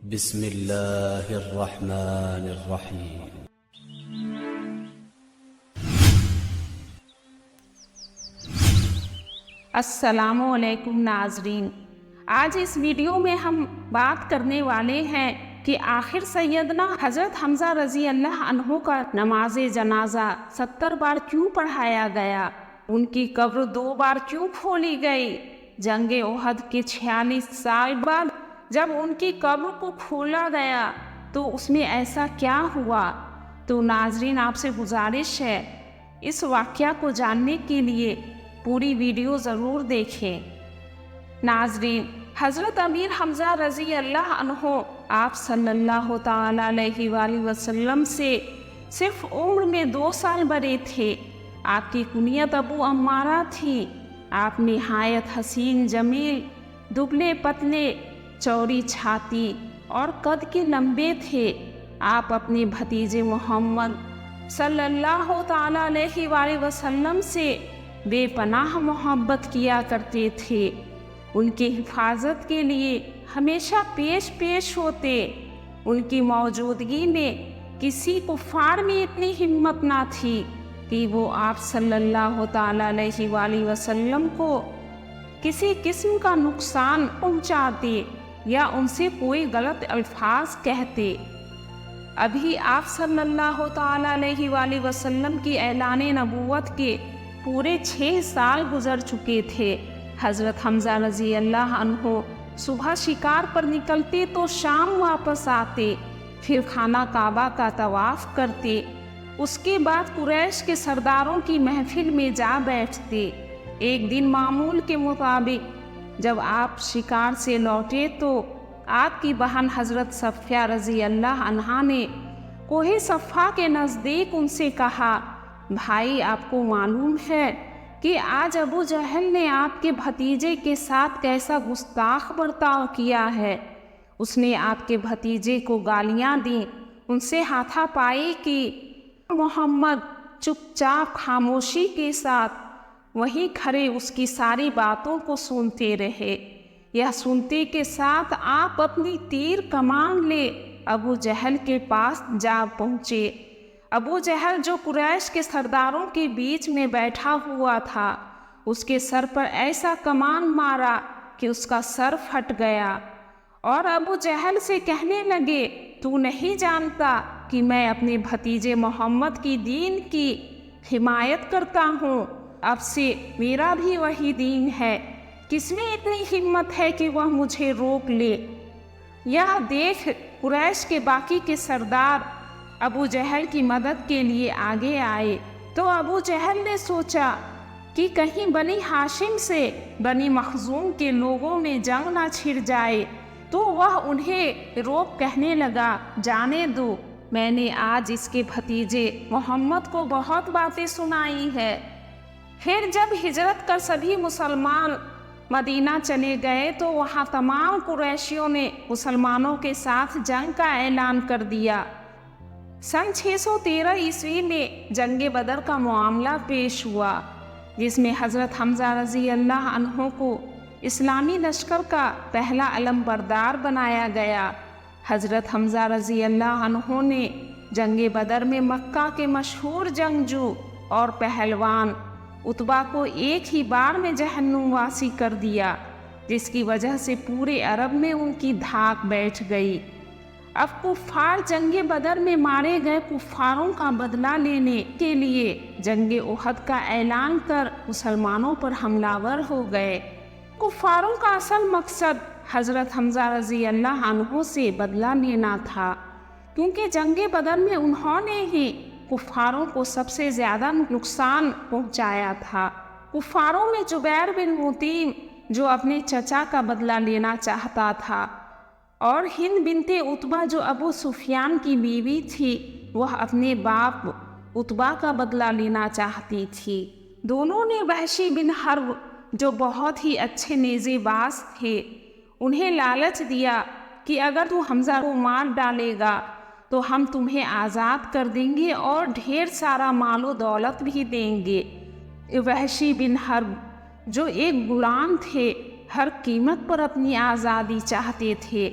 بسم اللہ الرحمن الرحیم۔ السلام علیکم ناظرین، آج اس ویڈیو میں ہم بات کرنے والے ہیں کہ آخر سیدنا حضرت حمزہ رضی اللہ عنہ کا نماز جنازہ 70 بار کیوں پڑھایا گیا؟ ان کی قبر 2 بار کیوں کھولی گئی؟ جنگ احد کے 46 سال بعد جب ان کی قبر کو کھولا گیا تو اس میں ایسا کیا ہوا؟ تو ناظرین، آپ سے گزارش ہے اس واقعہ کو جاننے کے لیے پوری ویڈیو ضرور دیکھیں۔ ناظرین، حضرت امیر حمزہ رضی اللہ عنہ آپ صلی اللہ تعالیٰ علیہ وآلہ وسلم سے صرف عمر میں 2 سال بڑے تھے۔ آپ کی کنیت ابو عمارہ تھی۔ آپ نہایت حسین جمیل، دبلے پتلے، چوڑی چھاتی اور قد کے لمبے تھے۔ آپ اپنے بھتیجے محمد صلی اللہ تعالیٰ علیہ وآلہ وسلم سے بے پناہ محبت کیا کرتے تھے۔ ان کی حفاظت کے لیے ہمیشہ پیش ہوتے۔ ان کی موجودگی میں کسی کفار میں اتنی ہمت نہ تھی کہ وہ آپ صلی اللہ تعالیٰ علیہ وآلہ وسلم کو کسی قسم کا نقصان پہنچاتے یا ان سے کوئی غلط الفاظ کہتے۔ ابھی آپ صلی اللہ تعالیٰ علیہ وآلہ وسلم کی اعلان نبوت کے پورے 6 سال گزر چکے تھے۔ حضرت حمزہ رضی اللہ عنہ صبح شکار پر نکلتے تو شام واپس آتے، پھر خانہ کعبہ کا طواف کرتے۔ اس کے بعد قریش کے سرداروں کی محفل میں جا بیٹھتے۔ ایک دن معمول کے مطابق جب آپ شکار سے لوٹے تو آپ کی بہن حضرت صفیہ رضی اللہ عنہا نے کوہ صفا کے نزدیک ان سے کہا، بھائی، آپ کو معلوم ہے کہ آج ابو جہل نے آپ کے بھتیجے کے ساتھ کیسا گستاخ برتاؤ کیا ہے؟ اس نے آپ کے بھتیجے کو گالیاں دیں، ان سے ہاتھا پائی کی۔ محمد چپ چاپ خاموشی کے ساتھ وہیں کھڑے اس کی ساری باتوں کو سنتے رہے۔ یہ سنتے کے ساتھ آپ اپنی تیر کمان لے ابو جہل کے پاس جا پہنچے۔ ابو جہل جو قریش کے سرداروں کے بیچ میں بیٹھا ہوا تھا، اس کے سر پر ایسا کمان مارا کہ اس کا سر پھٹ گیا، اور ابو جہل سے کہنے لگے، تو نہیں جانتا کہ میں اپنے بھتیجے محمد کی دین کی حمایت کرتا ہوں؟ اب سے میرا بھی وہی دین ہے۔ کس میں اتنی ہمت ہے کہ وہ مجھے روک لے؟ یہ دیکھ قریش کے باقی کے سردار ابو جہل کی مدد کے لیے آگے آئے تو ابو جہل نے سوچا کہ کہیں بنی ہاشم سے بنی مخزوم کے لوگوں میں جنگ نہ چھڑ جائے، تو وہ انہیں روک کہنے لگا، جانے دو، میں نے آج اس کے بھتیجے محمد کو بہت باتیں سنائی ہے۔ پھر جب ہجرت کر سبھی مسلمان مدینہ چلے گئے تو وہاں تمام قریشیوں نے مسلمانوں کے ساتھ جنگ کا اعلان کر دیا۔ سن 613 عیسوی میں جنگ بدر کا معاملہ پیش ہوا، جس میں حضرت حمزہ رضی اللہ عنہ کو اسلامی لشکر کا پہلا علم بردار بنایا گیا۔ حضرت حمزہ رضی اللہ عنہ نے جنگ بدر میں مکہ کے مشہور جنگجو اور پہلوان عتبہ کو ایک ہی بار میں جہنم واسی کر دیا، جس کی وجہ سے پورے عرب میں ان کی دھاک بیٹھ گئی۔ اب کفار جنگ بدر میں مارے گئے کفاروں کا بدلہ لینے کے لیے جنگ احد کا اعلان کر مسلمانوں پر حملہ ور ہو گئے۔ کفاروں کا اصل مقصد حضرت حمزہ رضی اللہ عنہ سے بدلہ لینا تھا، کیونکہ جنگ بدر میں انہوں نے ہی کفاروں کو سب سے زیادہ نقصان پہنچایا تھا۔ کفاروں میں جبیر بن مطعم جو اپنے چچا کا بدلہ لینا چاہتا تھا، اور ہند بنت عتبہ جو ابو سفیان کی بیوی تھی، وہ اپنے باپ عتبہ کا بدلہ لینا چاہتی تھی۔ دونوں نے وحشی بن حرب جو بہت ہی اچھے نیزے باز تھے، انہیں لالچ دیا کہ اگر تو حمزہ کو مار ڈالے گا تو ہم تمہیں آزاد کر دیں گے اور ڈھیر سارا مال و دولت بھی دیں گے۔ وحشی بن حرب جو ایک غلام تھے، ہر قیمت پر اپنی آزادی چاہتے تھے۔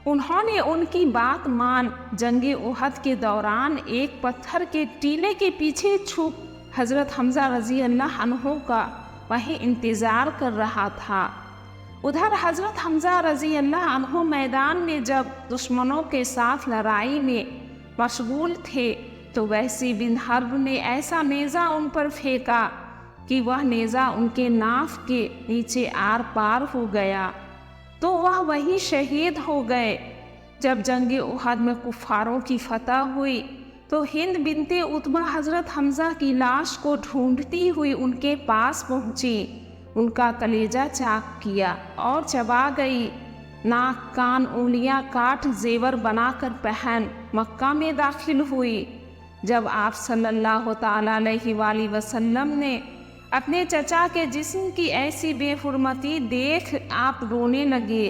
انہوں نے ان کی بات مان جنگ احد کے دوران ایک پتھر کے ٹیلے کے پیچھے چھپ حضرت حمزہ رضی اللہ عنہ کا وہیں انتظار کر رہا تھا۔ ادھر حضرت حمزہ رضی اللہ عنہ میدان میں جب دشمنوں کے ساتھ لڑائی میں مشغول تھے تو وحشی بن حرب نے ایسا نیزہ ان پر پھینکا کہ وہ نیزہ ان کے ناف کے نیچے آر پار ہو گیا تو وہ وہیں شہید ہو گئے۔ جب جنگ احد میں کفاروں کی فتح ہوئی تو ہند بنت عتبہ حضرت حمزہ کی لاش کو ڈھونڈتی ہوئی ان کے پاس پہنچی، ان کا کلیجہ چاک کیا اور چبا گئی، ناک کان انگلیاں کاٹ زیور بنا کر پہن مکہ میں داخل ہوئی۔ جب آپ صلی اللہ تعالیٰ علیہ وآلہ وسلم نے اپنے چچا کے جسم کی ایسی بے حرمتی دیکھ آپ رونے لگے،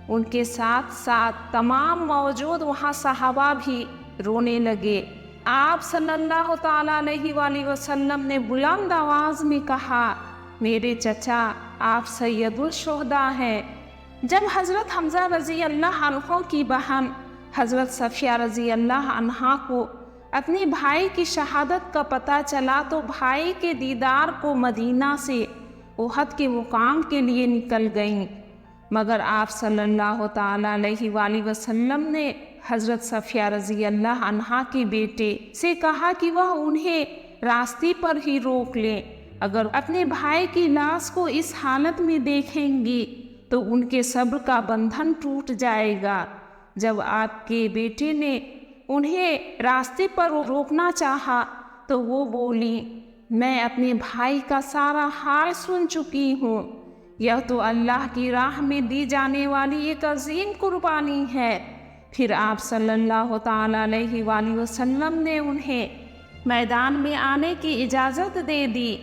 ان کے ساتھ ساتھ تمام موجود وہاں صحابہ بھی رونے لگے۔ آپ صلی اللہ تعالیٰ علیہ وآلہ وسلم نے بلند آواز میں کہا، میرے چچا آپ سید الشہداء ہیں۔ جب حضرت حمزہ رضی اللہ عنہ کی بہن حضرت صفیہ رضی اللہ عنہا کو اپنے بھائی کی شہادت کا پتہ چلا تو بھائی کے دیدار کو مدینہ سے احد کے مقام کے لیے نکل گئیں، مگر آپ صلی اللہ تعالیٰ علیہ وآلہ وسلم نے حضرت صفیہ رضی اللہ عنہا کے بیٹے سے کہا کہ وہ انہیں راستے پر ہی روک لیں، اگر اپنے بھائی کی لاش کو اس حالت میں دیکھیں گی تو ان کے صبر کا بندھن ٹوٹ جائے گا۔ جب آپ کے بیٹے نے انہیں راستے پر روکنا چاہا تو وہ بولی، میں اپنے بھائی کا سارا حال سن چکی ہوں، یہ تو اللہ کی راہ میں دی جانے والی ایک عظیم قربانی ہے۔ پھر آپ صلی اللہ تعالیٰ علیہ وآلہ وسلم نے انہیں میدان میں آنے کی اجازت دے دی۔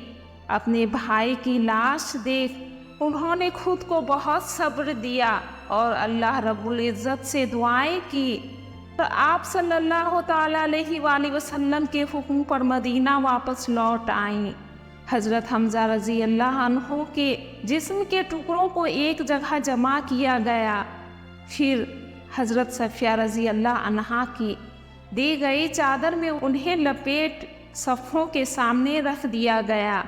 اپنے بھائی کی لاش دیکھ انہوں نے خود کو بہت صبر دیا اور اللہ رب العزت سے دعائیں کی، تو آپ صلی اللہ تعالیٰ علیہ وآلہ وسلم کے حکم پر مدینہ واپس لوٹ آئیں۔ حضرت حمزہ رضی اللہ عنہ کے جسم کے ٹکڑوں کو ایک جگہ جمع کیا گیا، پھر حضرت صفیہ رضی اللہ عنہا کی دی گئی چادر میں انہیں لپیٹ صفوں کے سامنے رکھ دیا گیا۔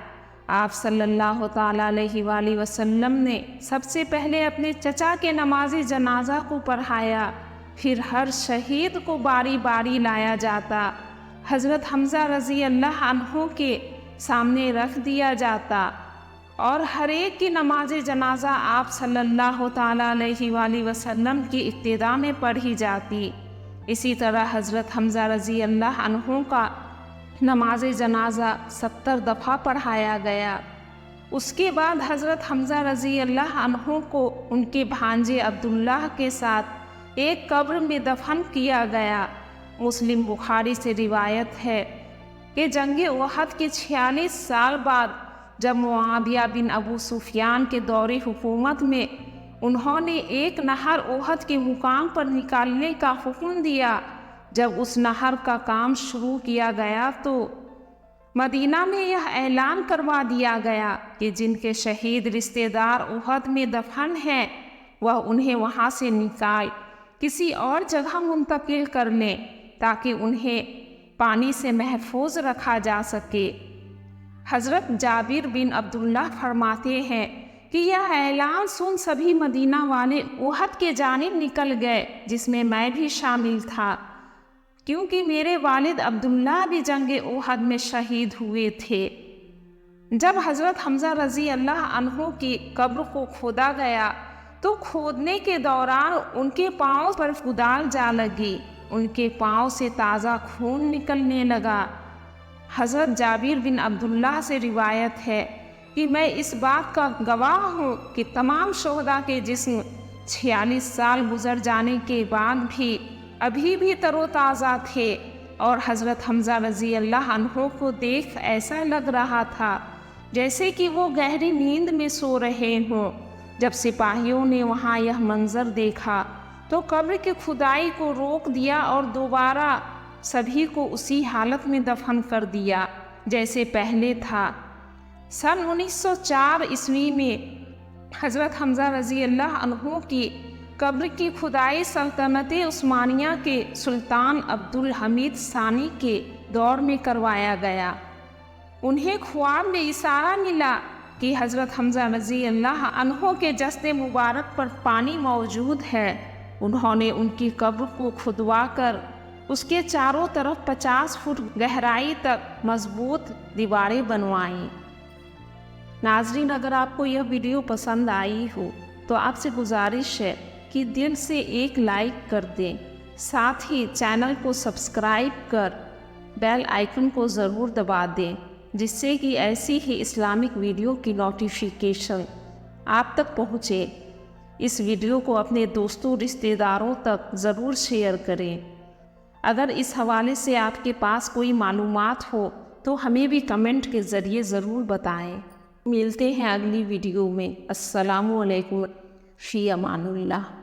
آپ صلی اللہ تعالیٰ علیہ وآلہ وسلم نے سب سے پہلے اپنے چچا کے نماز جنازہ کو پڑھایا، پھر ہر شہید کو باری باری لایا جاتا، حضرت حمزہ رضی اللہ عنہ کے سامنے رکھ دیا جاتا اور ہر ایک کی نماز جنازہ آپ صلی اللہ تعالیٰ علیہ وآلہ وسلم کی ابتدا میں پڑھی جاتی۔ اسی طرح حضرت حمزہ رضی اللہ عنہ کا نماز جنازہ 70 دفعہ پڑھایا گیا۔ اس کے بعد حضرت حمزہ رضی اللہ عنہ کو ان کے بھانجے عبداللہ کے ساتھ ایک قبر میں دفن کیا گیا۔ مسلم بخاری سے روایت ہے کہ جنگ احد کے 46 سال بعد جب معاویہ بن ابو سفیان کے دور حکومت میں انہوں نے ایک نہر احد کے مقام پر نکالنے کا حکم دیا، جب اس نہر کا کام شروع کیا گیا تو مدینہ میں یہ اعلان کروا دیا گیا کہ جن کے شہید رشتہ دار احد میں دفن ہیں وہ انہیں وہاں سے نکال کسی اور جگہ منتقل کر لیں تاکہ انہیں پانی سے محفوظ رکھا جا سکے۔ حضرت جابر بن عبداللہ فرماتے ہیں کہ یہ اعلان سن سبھی مدینہ والے احد کے جانب نکل گئے، جس میں میں بھی شامل تھا، کیونکہ میرے والد عبداللہ بھی جنگ احد میں شہید ہوئے تھے۔ جب حضرت حمزہ رضی اللہ عنہ کی قبر کو کھودا گیا تو کھودنے کے دوران ان کے پاؤں پر کدال جا لگی، ان کے پاؤں سے تازہ خون نکلنے لگا۔ حضرت جابر بن عبداللہ سے روایت ہے کہ میں اس بات کا گواہ ہوں کہ تمام شہداء کے جسم 46 سال گزر جانے کے بعد بھی ابھی بھی تر و تازہ تھے، اور حضرت حمزہ رضی اللہ عنہ کو دیکھ ایسا لگ رہا تھا جیسے کہ وہ گہری نیند میں سو رہے ہوں۔ جب سپاہیوں نے وہاں یہ منظر دیکھا تو قبر کی کھدائی کو روک دیا اور دوبارہ سبھی کو اسی حالت میں دفن کر دیا جیسے پہلے تھا۔ سن 1904 عیسوی میں حضرت حمزہ رضی اللہ عنہ کی قبر کی کھدائی سلطنت عثمانیہ کے سلطان عبدالحمید ثانی کے دور میں کروایا گیا۔ انہیں خواب میں اشارہ ملا کہ حضرت حمزہ رضی اللہ عنہ کے جسد مبارک پر پانی موجود ہے۔ انہوں نے ان کی قبر کو کھدوا کر اس کے چاروں طرف 50 فٹ گہرائی تک مضبوط دیواریں بنوائیں۔ ناظرین، اگر آپ کو یہ ویڈیو پسند آئی ہو تو آپ سے گزارش ہے کہ دل سے ایک لائک کر دیں، ساتھ ہی چینل کو سبسکرائب کر بیل آئیکن کو ضرور دبا دیں، جس سے کہ ایسی ہی اسلامک ویڈیو کی نوٹیفیکیشن آپ تک پہنچے۔ اس ویڈیو کو اپنے دوستوں رشتہ داروں تک ضرور شیئر کریں۔ اگر اس حوالے سے آپ کے پاس کوئی معلومات ہو تو ہمیں بھی کمنٹ کے ذریعے ضرور بتائیں۔ ملتے ہیں اگلی ویڈیو میں۔ السلام علیکم، فی امان اللہ۔